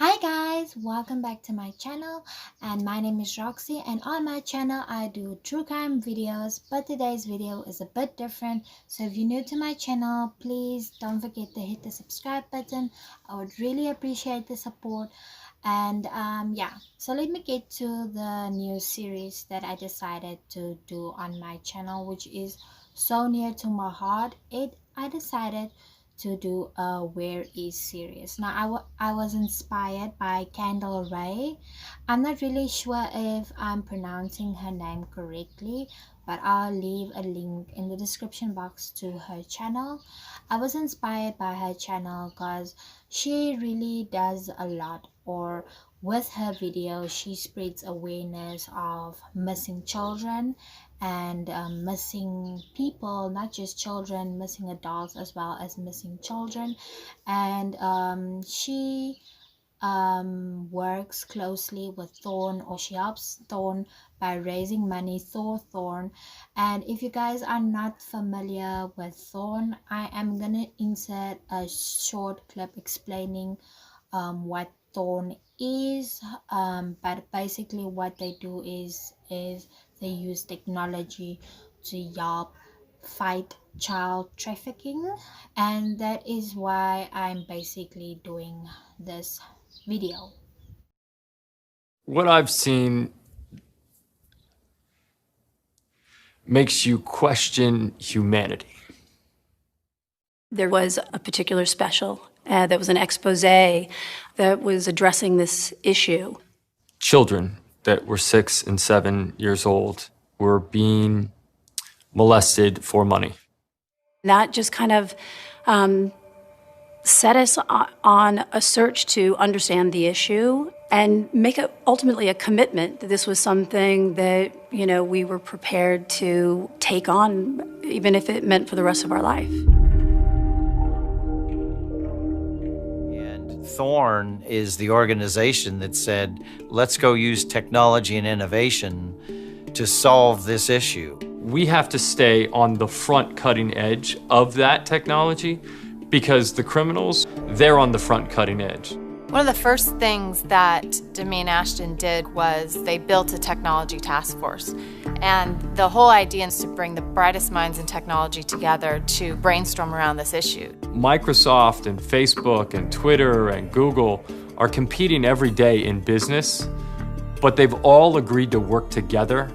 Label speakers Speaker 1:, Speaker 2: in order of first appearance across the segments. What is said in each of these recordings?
Speaker 1: Hi guys, welcome back to my channel, and my name is Roxy, and on my channel I do true crime videos, but today's video is a bit different. So if you're new to my channel, please don't forget to hit the subscribe button. I would really appreciate the support. And yeah, so let me get to the new series that I decided to do on my channel, which is so near to my heart. I decided to do a Where Is series. Now I was inspired by Kendall Rae. I'm not really sure if I'm pronouncing her name correctly, but I'll leave a link in the description box to her channel. I was inspired by her channel because she really does a lot, or with her videos she spreads awareness of missing children and missing people, not just children, missing adults as well as missing children. And she works closely with Thorn, or she helps Thorn by raising money for Thorn. And if you guys are not familiar with Thorn, I am gonna insert a short clip explaining what Thorn is. But basically what they do is they use technology to help fight child trafficking, and that is why I'm basically doing this video.
Speaker 2: What I've seen makes you question humanity.
Speaker 3: There was a particular special that was an expose that was addressing this issue.
Speaker 2: Children that were 6 and 7 years old were being molested for money.
Speaker 3: That just kind of set us on a search to understand the issue and make it ultimately a commitment that this was something that, we were prepared to take on, even if it meant for the rest of our life.
Speaker 4: And Thorn is the organization that said, let's go use technology and innovation to solve this issue.
Speaker 2: We have to stay on the front cutting edge of that technology because the criminals, they're on the front cutting edge.
Speaker 5: One of the first things that Demain Ashton did was they built a technology task force. And the whole idea is to bring the brightest minds in technology together to brainstorm around this issue.
Speaker 2: Microsoft and Facebook and Twitter and Google are competing every day in business, but they've all agreed to work together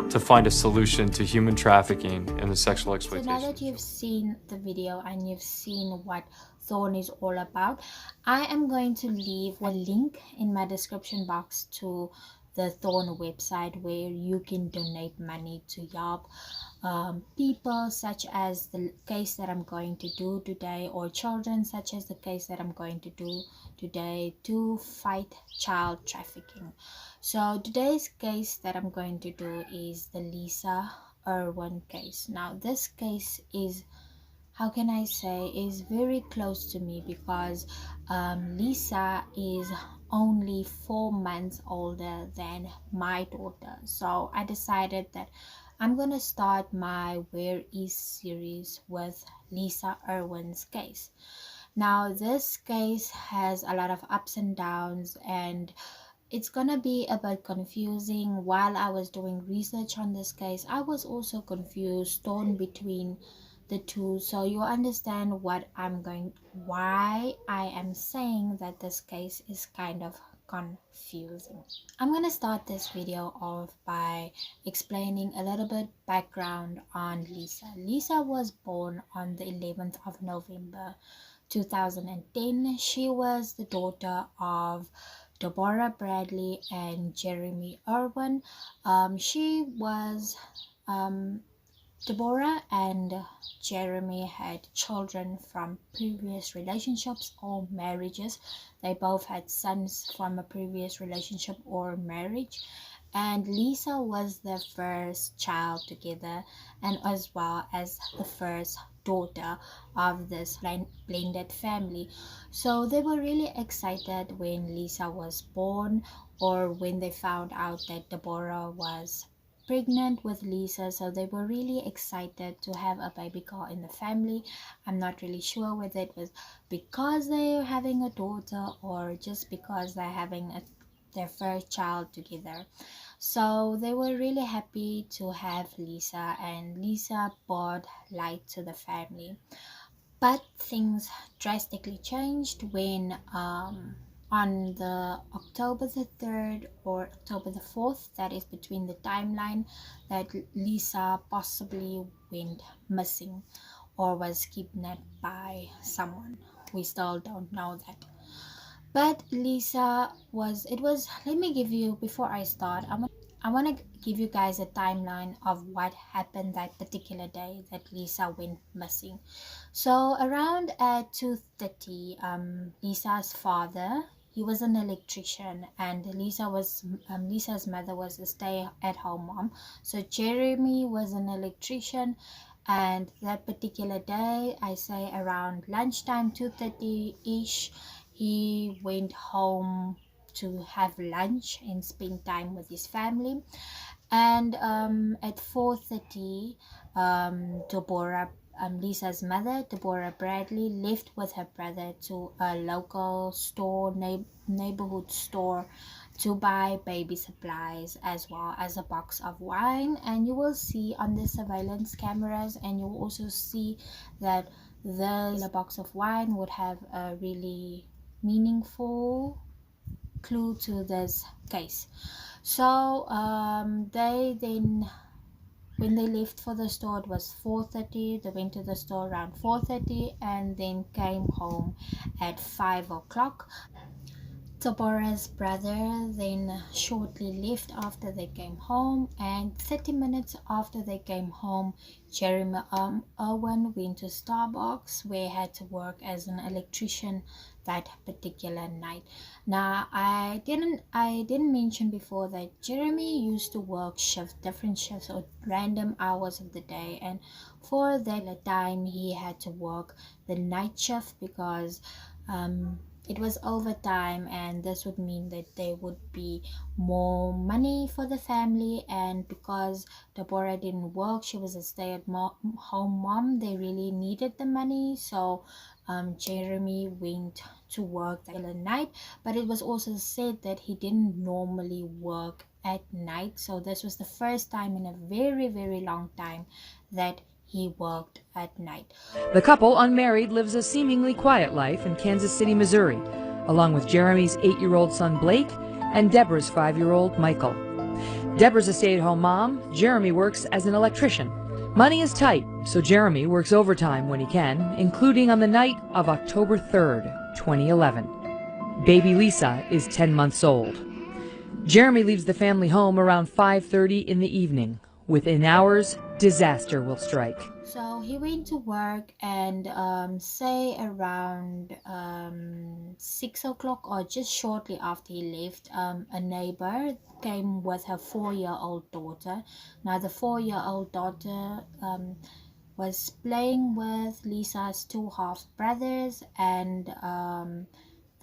Speaker 2: to find a solution to human trafficking and the sexual exploitation.
Speaker 1: So now that you've seen the video and you've seen what Thorn is all about, I am going to leave a link in my description box to the Thorn website where you can donate money to help people such as the case that I'm going to do today, or children such as the case that I'm going to do today, to fight child trafficking. So today's case that I'm going to do is the Lisa Irwin case. Now this case is, how can I say, is very close to me because Lisa is only 4 months older than my daughter. So I decided that I'm gonna start my Where Is series with Lisa Irwin's case. Now this case has a lot of ups and downs, and it's gonna be a bit confusing. While I was doing research on this case, I was also confused, torn between the two, so you understand why I am saying that this case is kind of confusing. I'm gonna start this video off by explaining a little bit background on Lisa. Lisa was born on the 11th of November 2010. She was the daughter of Deborah Bradley and Jeremy Irwin. Deborah and Jeremy had children from previous relationships or marriages. They both had sons from a previous relationship or marriage. And Lisa was the first child together, and as well as the first daughter of this blended family. So they were really excited when Lisa was born, or when they found out that Deborah was pregnant with Lisa, so they were really excited to have a baby girl in the family. I'm not really sure whether it was because they're having a daughter or just because they're having their first child together. So they were really happy to have Lisa, and Lisa brought light to the family. But things drastically changed when on the October the 3rd or October the 4th, that is between the timeline that Lisa possibly went missing or was kidnapped by someone. We still don't know that. But Lisa was, let me give you, before I start, I want to give you guys a timeline of what happened that particular day that Lisa went missing. So around at 2:30, Lisa's father, he was an electrician, and Lisa's mother was a stay-at-home mom. So Jeremy was an electrician, and that particular day, I say around lunchtime, 2:30-ish, he went home to have lunch and spend time with his family. And at 4:30, Deborah, Lisa's mother, Deborah Bradley, left with her brother to a local store, neighborhood store, to buy baby supplies as well as a box of wine. And you will see on the surveillance cameras, and you will also see that the box of wine would have a really meaningful clue to this case. So they then, when they left for the store, it was 4:30. They went to the store around 4:30 and then came home at 5 o'clock. Deborah's brother then shortly left after they came home, and 30 minutes after they came home, Jeremy Irwin went to Starbucks, where he had to work as an electrician that particular night. Now I didn't mention before that Jeremy used to work different shifts or random hours of the day, and for that time he had to work the night shift because it was overtime, and this would mean that there would be more money for the family. And because Deborah didn't work, she was a stay-at-home mom, they really needed the money. So Jeremy went to work that night, but it was also said that he didn't normally work at night. So this was the first time in a very, very long time that he worked at night.
Speaker 6: The couple, unmarried, lives a seemingly quiet life in Kansas City, Missouri, along with Jeremy's 8-year-old son Blake and Deborah's 5-year-old Michael. Deborah's a stay-at-home mom. Jeremy works as an electrician. Money is tight, so Jeremy works overtime when he can, including on the night of October 3rd, 2011. Baby Lisa is 10 months old. Jeremy leaves the family home around 5:30 in the evening. Within hours, disaster will strike.
Speaker 1: So he went to work, and say around 6 o'clock or just shortly after he left, a neighbor came with her 4-year-old daughter. Now the 4-year-old daughter was playing with Lisa's 2 half brothers, and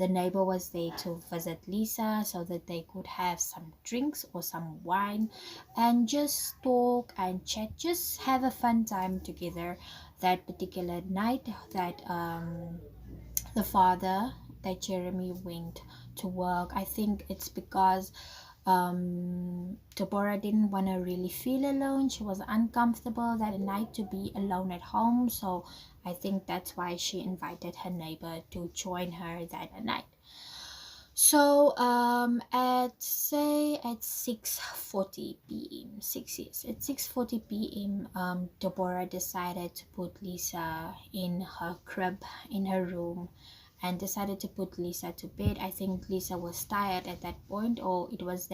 Speaker 1: the neighbor was there to visit Lisa so that they could have some drinks or some wine and just talk and chat, just have a fun time together. That particular night that the father, that Jeremy, went to work, I think it's because Deborah didn't want to really feel alone. She was uncomfortable that night to be alone at home, so I think that's why she invited her neighbor to join her that night. So at 6:40 p.m. 6:40 p.m. Deborah decided to put Lisa in her crib, in her room, and decided to put Lisa to bed. I think Lisa was tired at that point, or it was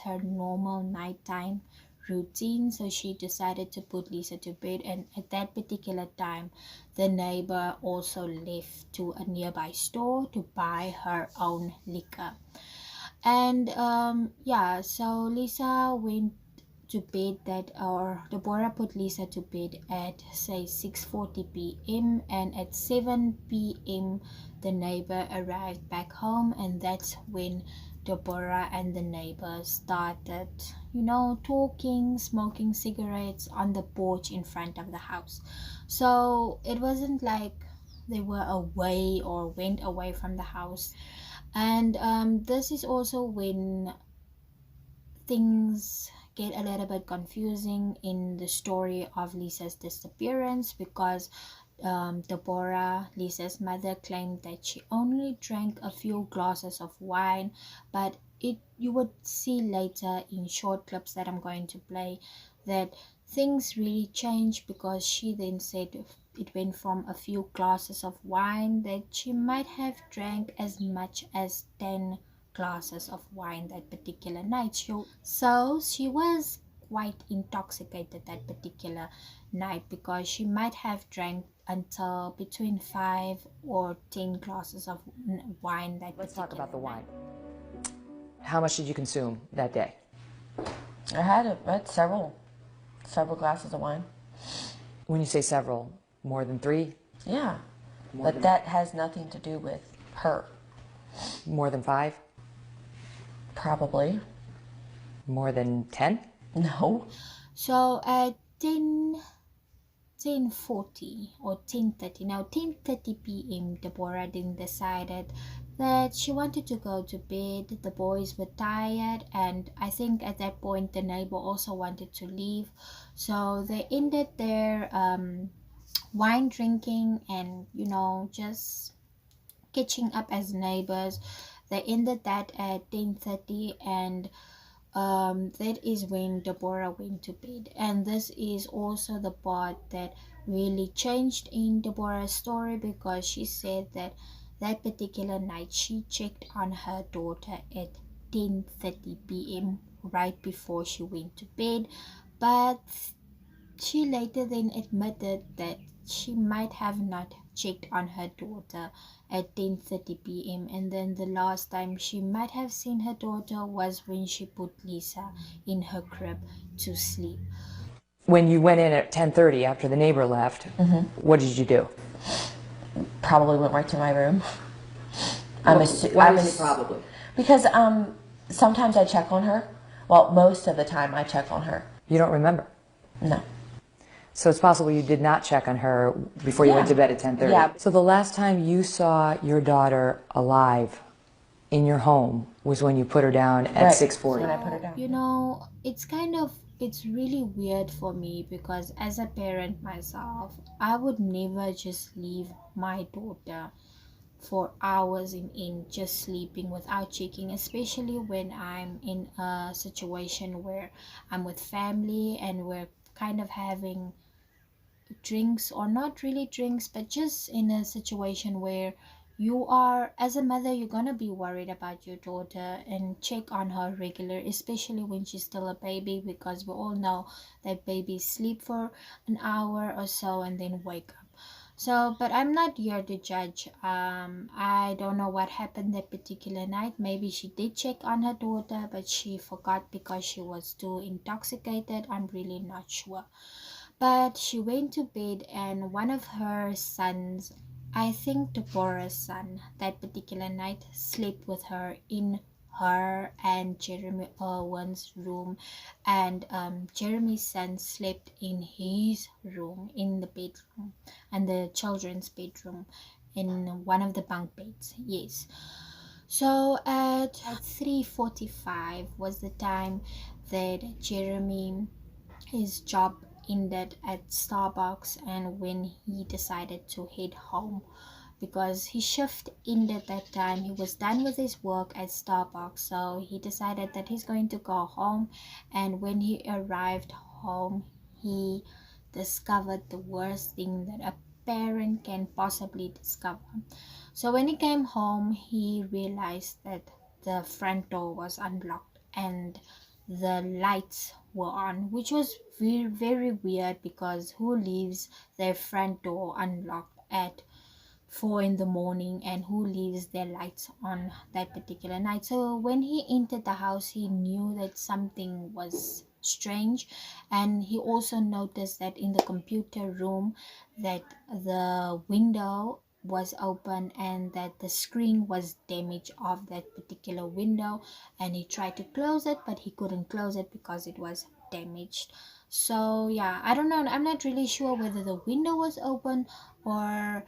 Speaker 1: her normal nighttime routine, so she decided to put Lisa to bed. And at that particular time, the neighbor also left to a nearby store to buy her own liquor. And so Lisa went to bed Deborah put Lisa to bed at say 6:40 p.m. and at 7 p.m. the neighbor arrived back home, and that's when Deborah and the neighbors started, talking, smoking cigarettes on the porch in front of the house. So it wasn't like they were away or went away from the house. And this is also when things get a little bit confusing in the story of Lisa's disappearance, because Deborah, Lisa's mother, claimed that she only drank a few glasses of wine, but you would see later in short clips that I'm going to play that things really changed, because she then said it went from a few glasses of wine that she might have drank as much as 10 glasses of wine that particular night. So she was quite intoxicated that particular night, because she might have drank until between 5 or 10 glasses of wine that
Speaker 6: Let's talk about the
Speaker 1: night.
Speaker 6: wine. How much did you consume that day?
Speaker 7: I had several glasses of wine.
Speaker 6: When you say several, more than 3?
Speaker 7: Yeah, but that has nothing to do with her.
Speaker 6: More than 5?
Speaker 7: Probably.
Speaker 6: More than 10?
Speaker 7: No.
Speaker 1: So at 10:40 or 10:30 p.m. Deborah then decided that she wanted to go to bed. The boys were tired, and I think at that point the neighbor also wanted to leave, so they ended their wine drinking and just catching up as neighbors. They ended that at 10:30, and that is when Deborah went to bed. And this is also the part that really changed in Deborah's story, because she said that particular night she checked on her daughter at 10:30 p.m. right before she went to bed, but she later then admitted that she might have not checked on her daughter at 10:30 p.m. and then the last time she might have seen her daughter was when she put Lisa in her crib to sleep.
Speaker 6: When you went in at 10:30 after the neighbor left, what did you do?
Speaker 7: Probably went right to my room.
Speaker 6: Why was it probably?
Speaker 7: Because sometimes I check on her. Well, most of the time I check on her.
Speaker 6: You don't remember?
Speaker 7: No.
Speaker 6: So it's possible you did not check on her before you went to bed at 10:30.
Speaker 7: Yeah.
Speaker 6: So the last time you saw your daughter alive in your home was when you put her down at 6:40.
Speaker 7: When I put her down.
Speaker 1: It's really weird for me, because as a parent myself, I would never just leave my daughter for hours in just sleeping without checking, especially when I'm in a situation where I'm with family and we're kind of having drinks, or not really drinks, but just in a situation where you are, as a mother, you're gonna be worried about your daughter and check on her regular, especially when she's still a baby, because we all know that babies sleep for an hour or so and then wake up. So, but I'm not here to judge. I don't know what happened that particular night. Maybe she did check on her daughter, but she forgot because she was too intoxicated. I'm really not sure. But she went to bed, and one of her sons, I think Deborah's son, that particular night slept with her in her and Jeremy Orwon's room, and Jeremy's son slept in his room, in the bedroom, and the children's bedroom, in one of the bunk beds. Yes. So at 3:45 was the time that Jeremy, his job ended at Starbucks, and when he decided to head home, because his shift ended that time, he was done with his work at Starbucks, so he decided that he's going to go home. And when he arrived home, he discovered the worst thing that a parent can possibly discover. So when he came home, he realized that the front door was unlocked and the lights were on, which was very, very weird, because who leaves their front door unlocked at 4 in the morning, and who leaves their lights on that particular night? So when he entered the house, he knew that something was strange. And he also noticed that in the computer room that the window was open and that the screen was damaged of that particular window, and he tried to close it but he couldn't close it because it was damaged. So yeah, I don't know, I'm not really sure whether the window was open, or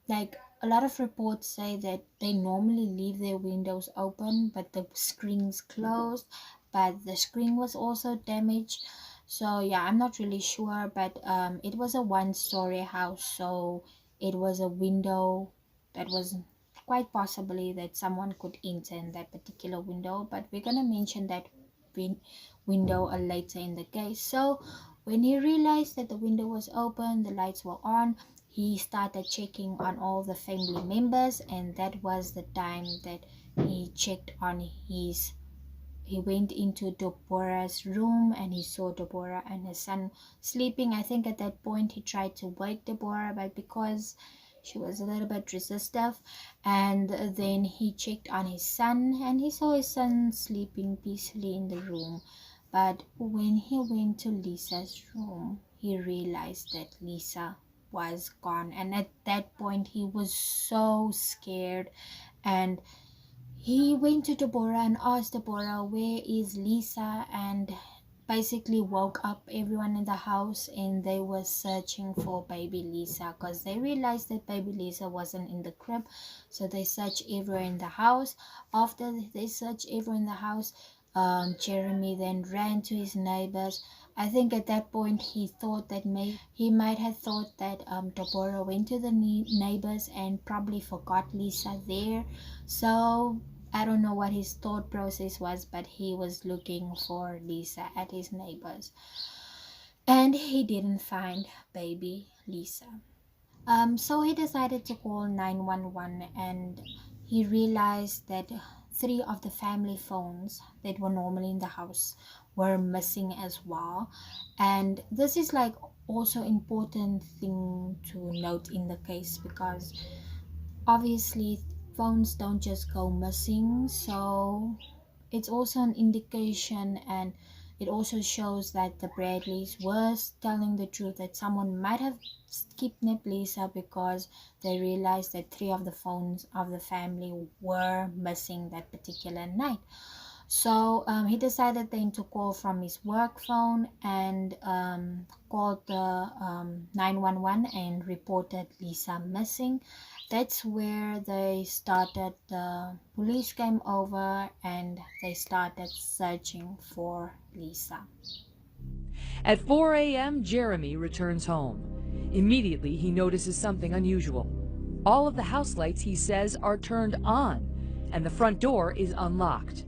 Speaker 1: like a lot of reports say that they normally leave their windows open but the screen's closed, but the screen was also damaged. So yeah, I'm not really sure, but it was a one-story house, so it was a window that was quite possibly that someone could enter in that particular window, but we're gonna mention that window later in the case. So when he realized that the window was open, the lights were on, he started checking on all the family members, and that was the time that he checked on his he went into Deborah's room and he saw Deborah and his son sleeping. I think at that point he tried to wake Deborah, but because she was a little bit resistive, and then he checked on his son and he saw his son sleeping peacefully in the room. But when he went to Lisa's room, he realized that Lisa was gone, and at that point he was so scared, and he went to Deborah and asked Deborah, where is Lisa? And basically woke up everyone in the house, and they were searching for baby Lisa because they realized that baby Lisa wasn't in the crib. So they searched everywhere in the house. After they searched everywhere in the house, Jeremy then ran to his neighbors. I think at that point he thought that he might have thought that Deborah went to the neighbors and probably forgot Lisa there. So I don't know what his thought process was, but he was looking for Lisa at his neighbors, and he didn't find baby Lisa. So he decided to call 911, and he realized that 3 of the family phones that were normally in the house were missing as well. And this is like also important thing to note in the case, because obviously phones don't just go missing, so it's also an indication, and it also shows that the Bradleys were telling the truth, that someone might have kidnapped Lisa because they realized that 3 of the phones of the family were missing that particular night. So he decided then to call from his work phone and called the 911 and reported Lisa missing. That's where they started, the police came over and they started searching for Lisa.
Speaker 6: At 4 a.m., Jeremy returns home. Immediately, he notices something unusual. All of the house lights, he says, are turned on, and the front door is unlocked.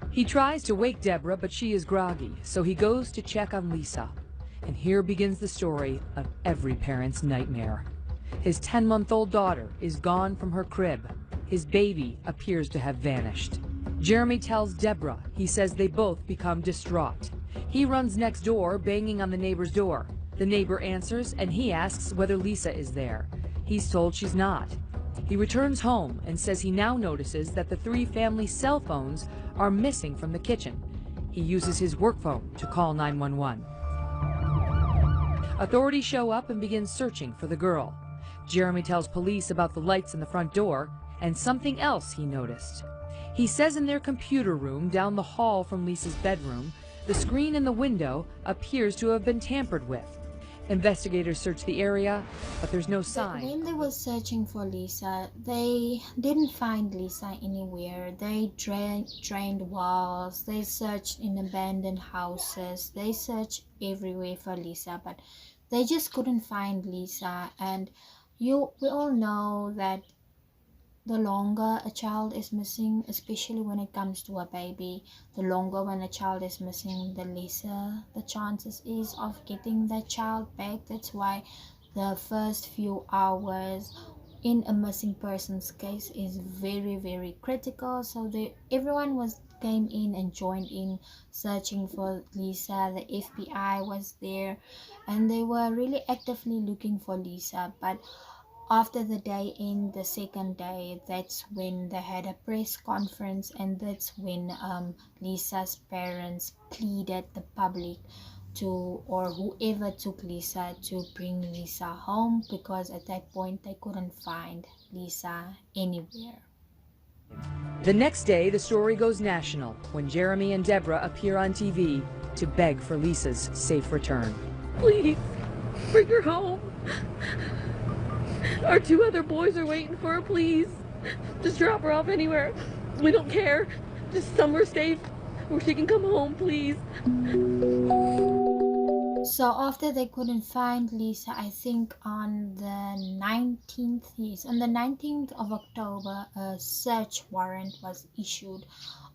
Speaker 6: He tries to wake Deborah, but she is groggy, so he goes to check on Lisa. And here begins the story of every parent's nightmare. His 10-month-old daughter is gone from her crib. His baby appears to have vanished. Jeremy tells Deborah. He says they both become distraught. He runs next door, banging on the neighbor's door. The neighbor answers, and he asks whether Lisa is there. He's told she's not. He returns home and says he now notices that the 3 family cell phones are missing from the kitchen. He uses his work phone to call 911. Authorities show up and begin searching for the girl. Jeremy tells police about the lights in the front door and something else he noticed. He says in their computer room down the hall from Lisa's bedroom, the screen in the window appears to have been tampered with. Investigators search the area, but there's no sign.
Speaker 1: When they were searching for Lisa, they didn't find Lisa anywhere. They drained walls, they searched in abandoned houses, they searched everywhere for Lisa, but they just couldn't find Lisa. And we all know that the longer a child is missing, especially when it comes to a baby, the longer when a child is missing, the lesser the chances is of getting that child back. That's why the first few hours in a missing person's case is very, very critical. So everyone came in and joined in searching for Lisa. The FBI was there and they were really actively looking for Lisa. But after the day in the second day, that's when they had a press conference, and that's when Lisa's parents pleaded the public to, or whoever took Lisa, to bring Lisa home, because at that point they couldn't find Lisa anywhere.
Speaker 6: The next day, the story goes national when Jeremy and Deborah appear on TV to beg for Lisa's safe return.
Speaker 8: Please, bring her home. Our 2 other boys are waiting for her, please. Just drop her off anywhere. We don't care. Just somewhere safe where she can come home, please.
Speaker 1: So after they couldn't find Lisa, I think on the 19th, yes, on the 19th of October, a search warrant was issued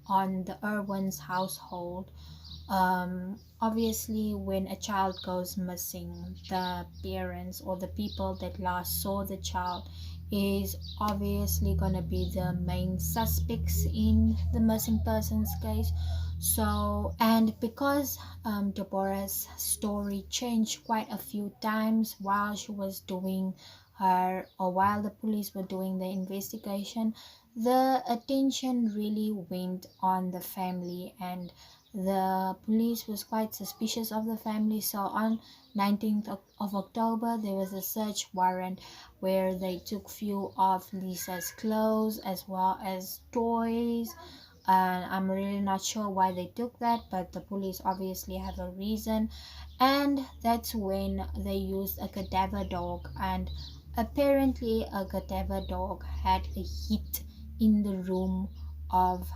Speaker 1: on the Irwin's household. Obviously, when a child goes missing, the parents or the people that last saw the child is obviously gonna be the main suspects in the missing persons case. So, and because Deborah's story changed quite a few times while she was doing her, or while the police were doing the investigation, the attention really went on the family, and the police was quite suspicious of the family. So on 19th of October, there was a search warrant where they took few of Lisa's clothes as well as toys. And I'm really not sure why they took that, but the police obviously have a reason. And that's when they used a cadaver dog, and apparently a cadaver dog had a hit in the room of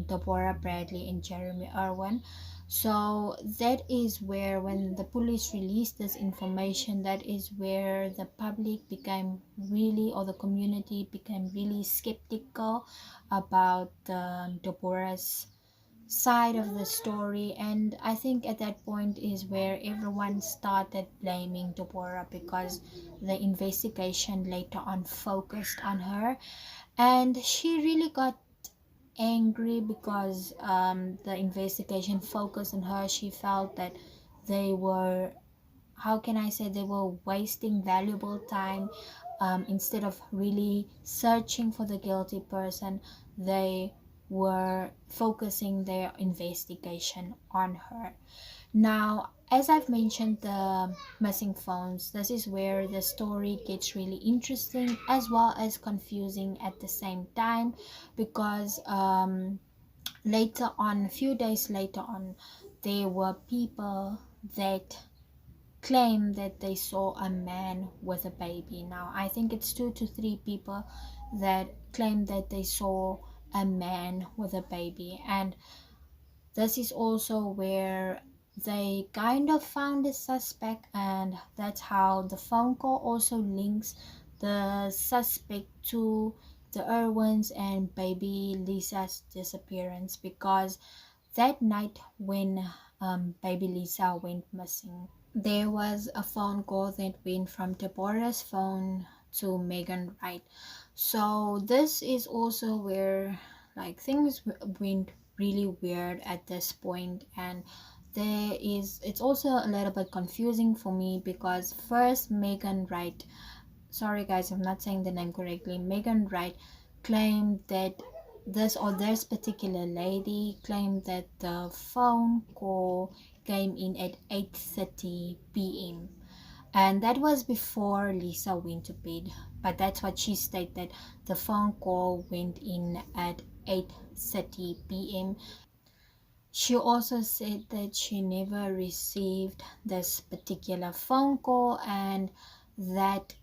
Speaker 1: Deborah Bradley and Jeremy Irwin. So that is where, when the police released this information, that is where the public became really, or the community became really skeptical about Deborah's side of the story. And I think at that point is where everyone started blaming Deborah, because the investigation later on focused on her, and she really got angry because the investigation focused on her. She felt that they were, how can I say, they were wasting valuable time. Instead of really searching for the guilty person, they were focusing their investigation on her. Now, as I've mentioned, the missing phones, this is where the story gets really interesting as well as confusing at the same time, because later on, a few days later on, there were people that claim that they saw a man with a baby. Now, I think it's 2 to 3 people that claim that they saw a man with a baby, and this is also where they kind of found a suspect, and that's how the phone call also links the suspect to the Irwins and baby Lisa's disappearance, because that night when baby Lisa went missing, there was a phone call that went from Deborah's phone to Megan Wright. So this is also where like things went really weird at this point, and it's also a little bit confusing for me, because first Megan Wright, sorry guys, I'm not saying the name correctly, Megan Wright claimed that this particular lady claimed that the phone call came in at 8:30 p.m. and that was before Lisa went to bed, but that's what she stated. The phone call went in at 8:30 p.m. She also said that she never received this particular phone call, and that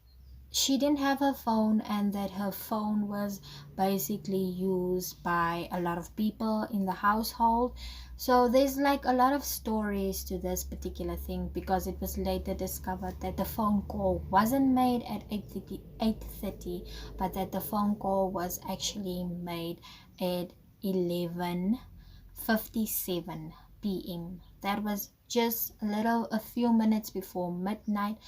Speaker 1: she didn't have her phone, and that her phone was basically used by a lot of people in the household. So there's like a lot of stories to this particular thing, because it was later discovered that the phone call wasn't made at 8:30, but that the phone call was actually made at 11:57 p.m. That was just a few minutes before midnight.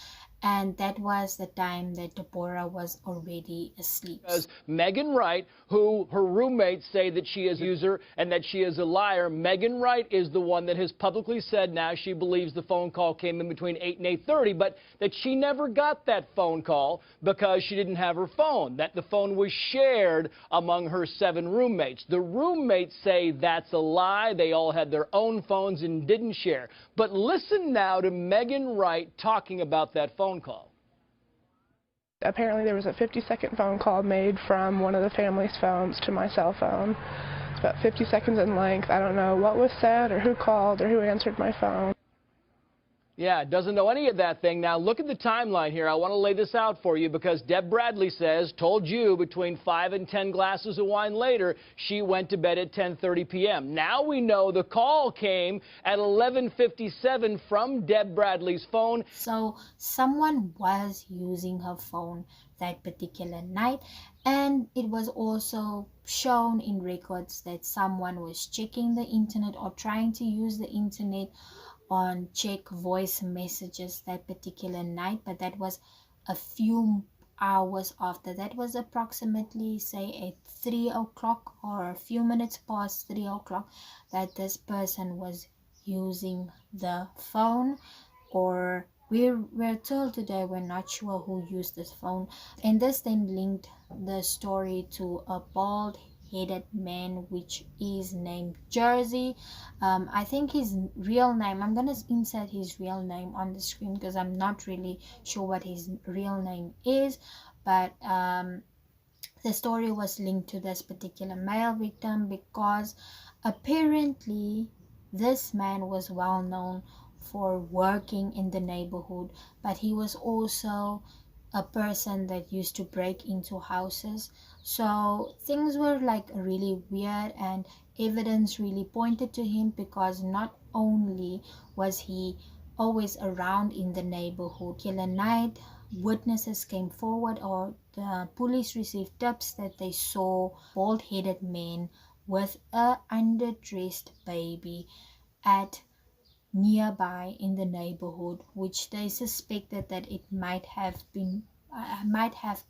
Speaker 1: and that was the time that Deborah was already asleep.
Speaker 9: Because Megan Wright, who her roommates say that she is a user and that she is a liar, Megan Wright is the one that has publicly said now she believes the phone call came in between 8 and 8:30, but that she never got that phone call because she didn't have her phone, that the phone was shared among her 7 roommates. The roommates say that's a lie. They all had their own phones and didn't share. But listen now to Megan Wright talking about that phone call.
Speaker 10: Apparently there was a 50-second phone call made from one of the family's phones to my cell phone. It's about 50 seconds in length. I don't know what was said or who called or who answered my phone.
Speaker 9: Yeah, doesn't know any of that thing. Now, look at the timeline here. I want to lay this out for you because Deb Bradley says, told you between 5 and 10 glasses of wine later, she went to bed at 10:30 p.m. Now we know the call came at 11:57 from Deb Bradley's phone.
Speaker 1: So someone was using her phone that particular night, and it was also shown in records that someone was checking the internet or trying to use the internet on check voice messages that particular night, but that was a few hours after. That was approximately, say, at 3 o'clock or a few minutes past 3 o'clock that this person was using the phone. Or we're told today, we're not sure who used this phone. And this then linked the story to a bald-headed man which is named Jersey. I think his real name, I'm gonna insert his real name on the screen because I'm not really sure what his real name is, but the story was linked to this particular male victim because apparently this man was well known for working in the neighborhood, but he was also a person that used to break into houses. So things were like really weird, and evidence really pointed to him because not only was he always around in the neighborhood, killer night witnesses came forward, or the police received tips that they saw bald-headed men with a underdressed baby at nearby in the neighborhood, which they suspected that it might have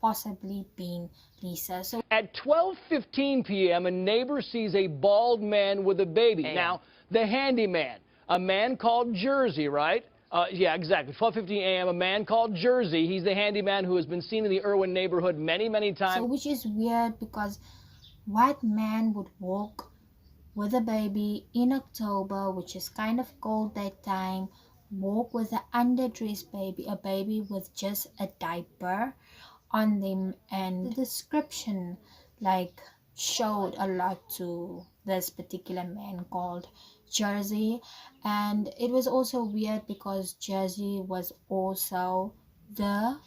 Speaker 1: possibly been Lisa. So
Speaker 9: at 12:15 p.m., a neighbor sees a bald man with a baby. Now, the handyman, a man called Jersey, right? Yeah, exactly. 12:15 a.m., a man called Jersey. He's the handyman who has been seen in the Irwin neighborhood many, many times.
Speaker 1: So, which is weird because what man would walk with a baby in October, which is kind of cold that time, walk with an underdressed baby, a baby with just a diaper on them? And the description like showed a lot to this particular man called Jersey. And it was also weird because Jersey was also the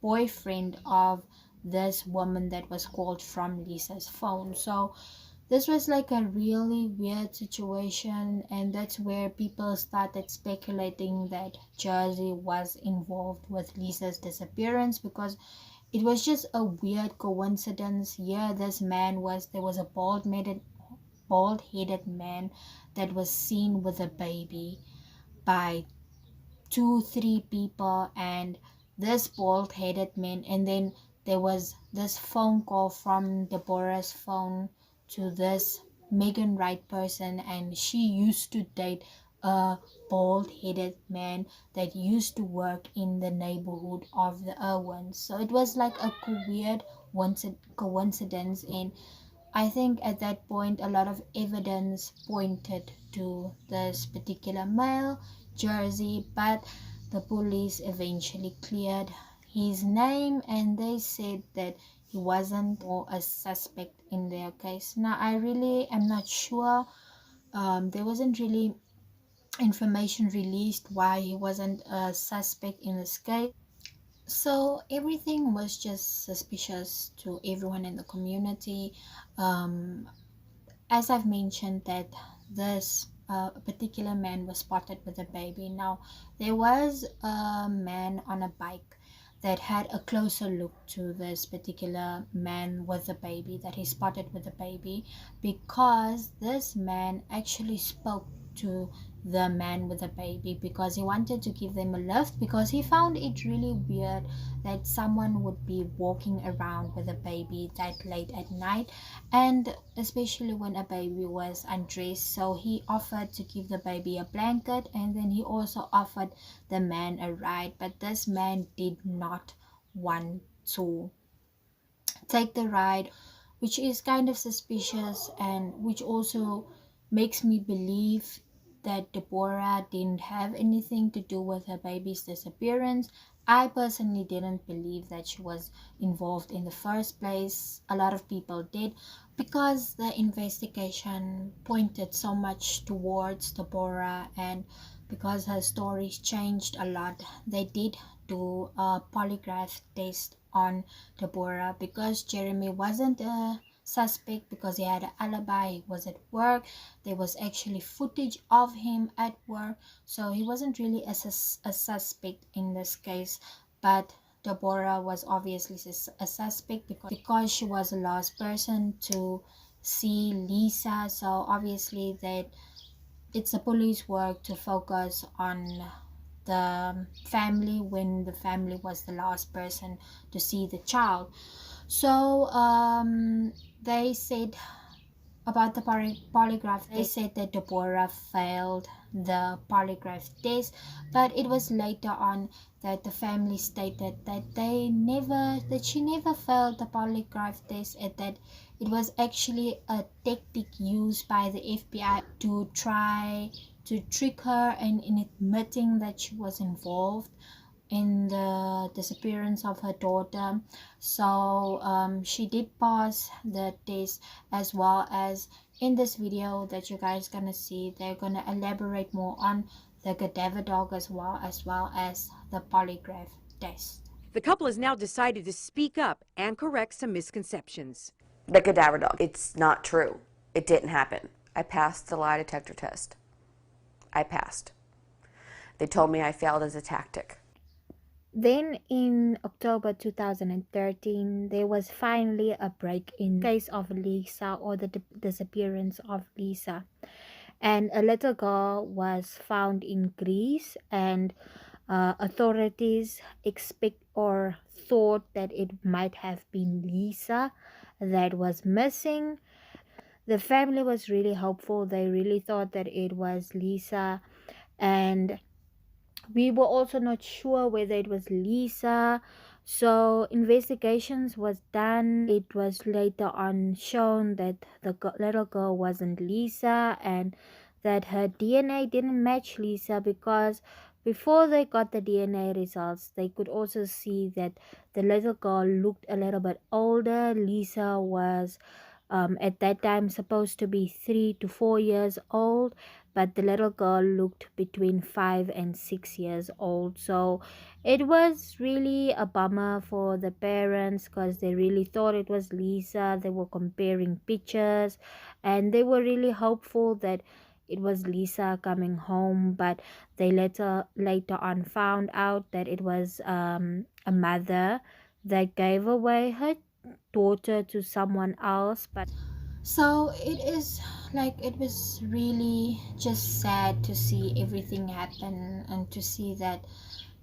Speaker 1: boyfriend of this woman that was called from Lisa's phone. So this was like a really weird situation, and that's where people started speculating that Jersey was involved with Lisa's disappearance, because it was just a weird coincidence. Yeah, there was a bald-headed man that was seen with a baby by 2-3 people, and this bald-headed man, and then there was this phone call from Deborah's phone to this Megan Wright person, and she used to date a bald-headed man that used to work in the neighborhood of the Orwons. So it was like a weird coincidence, and I think at that point a lot of evidence pointed to this particular male, Jersey, but the police eventually cleared his name and they said that he wasn't or a suspect in their case. Now I really am not sure. There wasn't really information released why he wasn't a suspect in this case. So everything was just suspicious to everyone in the community. As I've mentioned, that this particular man was spotted with a baby. Now there was a man on a bike that had a closer look to this particular man with a baby, that he spotted with a baby, because this man actually spoke to the man with the baby, because he wanted to give them a lift, because he found it really weird that someone would be walking around with a baby that late at night, and especially when a baby was undressed. So he offered to give the baby a blanket, and then he also offered the man a ride, but this man did not want to take the ride, which is kind of suspicious, and which also makes me believe that Deborah didn't have anything to do with her baby's disappearance. I personally didn't believe that she was involved in the first place. A lot of people did, because the investigation pointed so much towards Deborah, and because her stories changed a lot. They did do a polygraph test on Deborah, because Jeremy wasn't a suspect, because he had an alibi. He was at work. There was actually footage of him at work, so he wasn't really a suspect in this case. But Deborah was obviously a suspect, because she was the last person to see Lisa. So obviously that it's the police work to focus on the family when the family was the last person to see the child. So they said about the polygraph, they said that Deborah failed the polygraph test, but it was later on that the family stated that she never failed the polygraph test, and that it was actually a tactic used by the FBI to try to trick her in admitting that she was involved in the disappearance of her daughter. So she did pass the test, as well as in this video that you guys gonna see, they're gonna elaborate more on the cadaver dog as well as the polygraph test.
Speaker 11: The couple has now decided to speak up and correct some misconceptions.
Speaker 12: The cadaver dog, it's not true. It didn't happen. I passed the lie detector test. I passed. They told me I failed as a tactic.
Speaker 1: Then in October 2013, there was finally a break in the case of Lisa, or the disappearance of Lisa. And a little girl was found in Greece, and authorities thought that it might have been Lisa that was missing. The family was really hopeful. They really thought that it was Lisa, and we were also not sure whether it was Lisa. So investigations was done. It was later on shown that the little girl wasn't Lisa, and that her DNA didn't match Lisa, because before they got the DNA results, they could also see that the little girl looked a little bit older. Lisa was at that time supposed to be 3 to 4 years old, but the little girl looked between 5 and 6 years old. So it was really a bummer for the parents, because they really thought it was Lisa. They were comparing pictures, and they were really hopeful that it was Lisa coming home, but they later on found out that it was a mother that gave away her daughter to someone else. But so it was really just sad to see everything happen, and to see that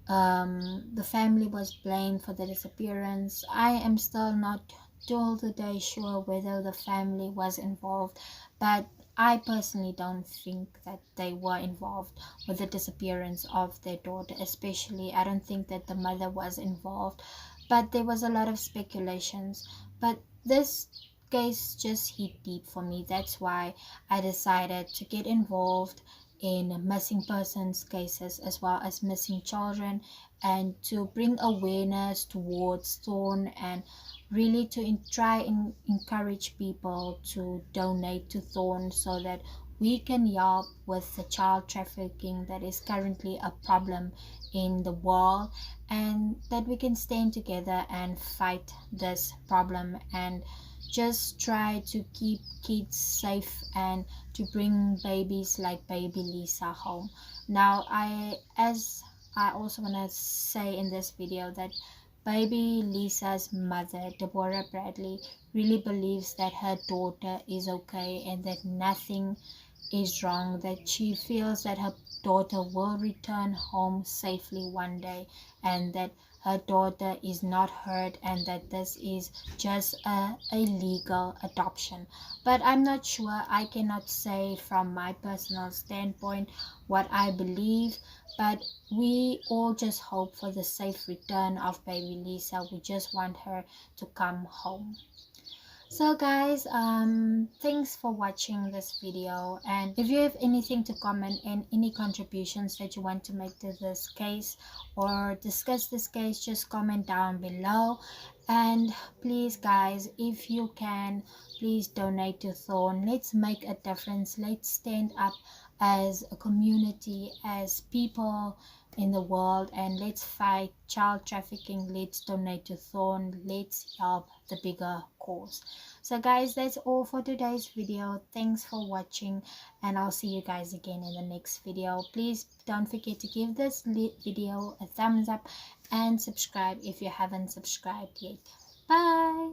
Speaker 1: the family was blamed for the disappearance. I am still not till today sure whether the family was involved, but I personally don't think that they were involved with the disappearance of their daughter. Especially, I don't think that the mother was involved, but there was a lot of speculations. But this case just hit deep for me. That's why I decided to get involved in missing persons cases, as well as missing children, and to bring awareness towards Thorn, and really to try and encourage people to donate to Thorn, so that we can help with the child trafficking that is currently a problem in the world, and that we can stand together and fight this problem, and just try to keep kids safe, and to bring babies like baby Lisa home. Now, I also want to say in this video that baby Lisa's mother, Deborah Bradley, really believes that her daughter is okay, and that nothing is wrong, that she feels that her daughter will return home safely one day, and that her daughter is not hurt, and that this is just a legal adoption. But I'm not sure. I cannot say from my personal standpoint what I believe, but we all just hope for the safe return of baby Lisa. We just want her to come home. So guys, thanks for watching this video, and if you have anything to comment and any contributions that you want to make to this case or discuss this case, just comment down below. And please guys, if you can, please donate to Thorn. Let's make a difference. Let's stand up as a community, as people in the world, and let's fight child trafficking. Let's donate to Thorn. Let's help the bigger cause. So guys, that's all for today's video. Thanks for watching, and I'll see you guys again in the next video. Please don't forget to give this video a thumbs up and subscribe if you haven't subscribed yet. Bye.